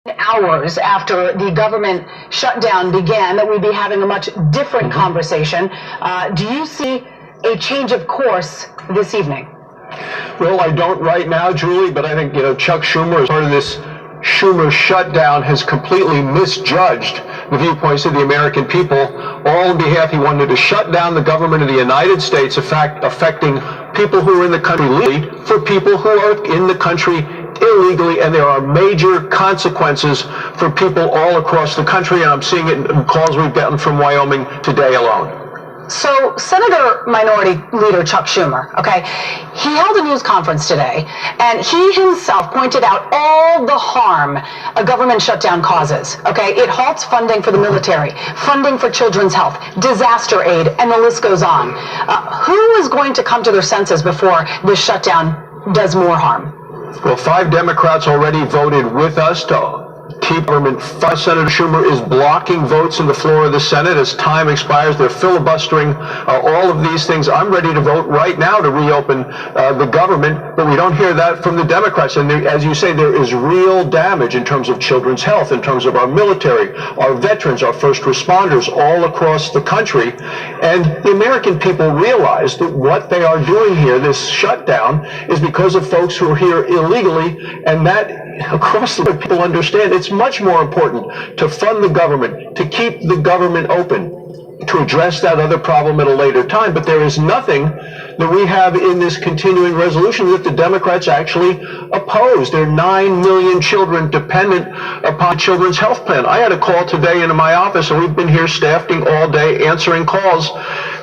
Hours after the government shutdown began, that we'd be having a much different conversation. Do you see a change of course this evening? Well, I don't right now, Julie, but I think, Chuck Schumer, as part of this Schumer shutdown, has completely misjudged the viewpoints of the American people. All on behalf, he wanted to shut down the government of the United States, affecting people who are in the country legally for people who are in the country illegally, and there are major consequences for people all across the country, and I'm seeing it in calls we've gotten from Wyoming today alone. So Senator Minority Leader Chuck Schumer, he held a news conference today, and he himself pointed out all the harm a government shutdown causes. It halts funding for the military, funding for children's health, disaster aid, and the list goes on. Who is going to come to their senses before this shutdown does more harm? Well, 5 Democrats already voted with us to keep government. Senator Schumer is blocking votes in the floor of the Senate as time expires. They're filibustering all of these things. I'm ready to vote right now to reopen the government, but we don't hear that from the Democrats. And there, as you say, there is real damage in terms of children's health, in terms of our military, our veterans, our first responders all across the country. And the American people realize that what they are doing here, this shutdown, is because of folks who are here illegally, and that across the people understand it's much more important to fund the government, to keep the government open, to address that other problem at a later time. But there is nothing that we have in this continuing resolution that the Democrats actually oppose. There are 9 million children dependent upon children's health plan. I had a call today into my office, and we've been here staffing all day answering calls.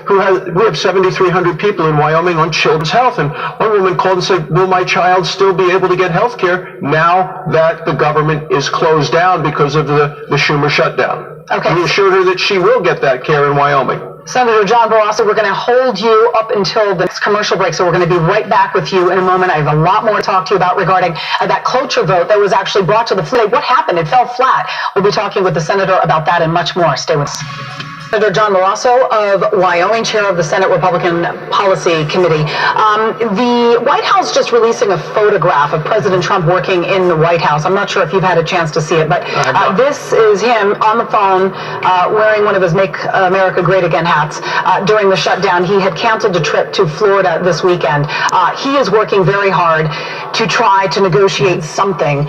We have 7,300 people in Wyoming on children's health, and one woman called and said, will my child still be able to get health care now that the government is closed down because of the Schumer shutdown? We assured her that she will get that care in Wyoming. Senator John Barrasso, we're going to hold you up until the next commercial break, so we're going to be right back with you in a moment. I have a lot more to talk to you about regarding that cloture vote that was actually brought to the floor. What happened? It fell flat. We'll be talking with the senator about that and much more. Stay with us. Senator John Barrasso of Wyoming, chair of the Senate Republican Policy Committee. The White House just releasing a photograph of President Trump working in the White House. I'm not sure if you've had a chance to see it, but this is him on the phone wearing one of his Make America Great Again hats. During the shutdown, he had canceled a trip to Florida this weekend. He is working very hard to try to negotiate something.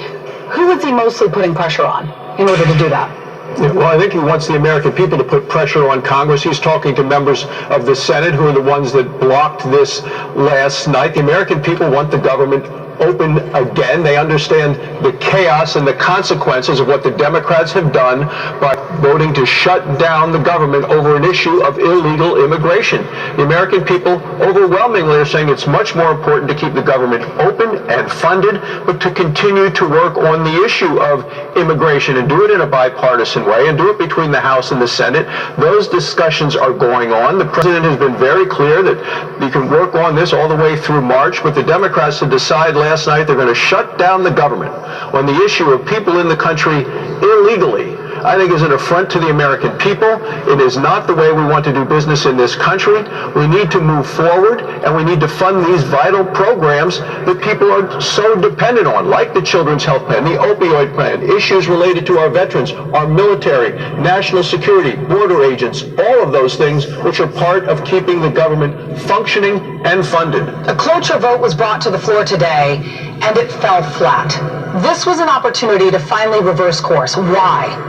Who is he mostly putting pressure on in order to do that? Well, I think he wants the American people to put pressure on Congress. He's talking to members of the Senate who are the ones that blocked this last night. The American people want the government open again. They understand the chaos and the consequences of what the Democrats have done by voting to shut down the government over an issue of illegal immigration. The American people overwhelmingly are saying it's much more important to keep the government open and funded, but to continue to work on the issue of immigration and do it in a bipartisan way and do it between the House and the Senate. Those discussions are going on. The president has been very clear that you can work on this all the way through March, but the Democrats have decided last night they're going to shut down the government on the issue of people in the country illegally. I think is an affront to the American people. It is not the way we want to do business in this country. We need to move forward, and we need to fund these vital programs that people are so dependent on, like the Children's Health Plan, the opioid plan, issues related to our veterans, our military, national security, border agents, all of those things which are part of keeping the government functioning and funded. A cloture vote was brought to the floor today, and it fell flat. This was an opportunity to finally reverse course. Why?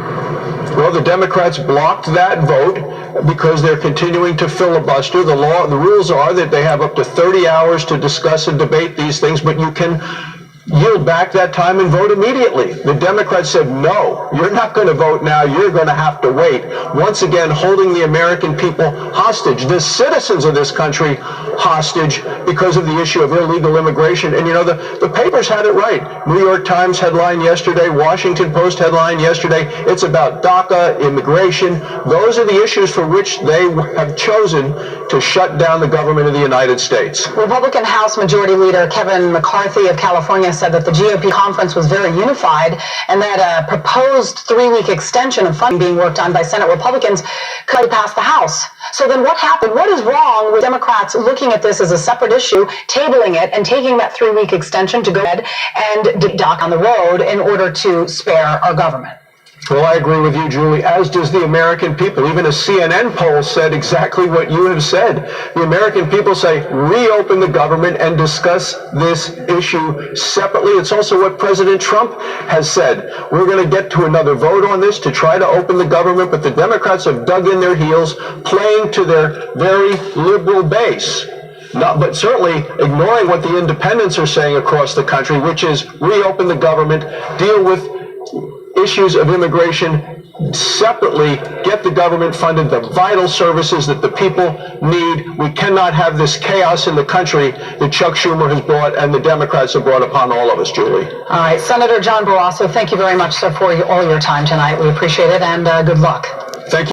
Well, the Democrats blocked that vote because they're continuing to filibuster. The rules are that they have up to 30 hours to discuss and debate these things, but you can yield back that time and vote immediately. The Democrats said, no, you're not going to vote now. You're going to have to wait. Once again, holding the American people hostage, the citizens of this country hostage because of the issue of illegal immigration. And, the papers had it right. New York Times headline yesterday, Washington Post headline yesterday. It's about DACA, immigration. Those are the issues for which they have chosen to shut down the government of the United States. Republican House Majority Leader Kevin McCarthy of California said that the GOP conference was very unified and that a proposed 3-week extension of funding being worked on by Senate Republicans could pass the House. So then what happened? What is wrong with Democrats looking at this as a separate issue, tabling it, and taking that 3-week extension to go ahead and dock on the road in order to spare our government? Well, I agree with you, Julie, as does the American people. Even a CNN poll said exactly what you have said. The American people say, reopen the government and discuss this issue separately. It's also what President Trump has said. We're going to get to another vote on this to try to open the government, but the Democrats have dug in their heels, playing to their very liberal base. But certainly ignoring what the independents are saying across the country, which is reopen the government, deal with issues of immigration separately, get the government funded the vital services that the people need. We cannot have this chaos in the country that Chuck Schumer has brought and the Democrats have brought upon all of us, Julie. All right, Senator John Barrasso, thank you very much, sir, for all your time tonight. We appreciate it, and good luck. Thank you.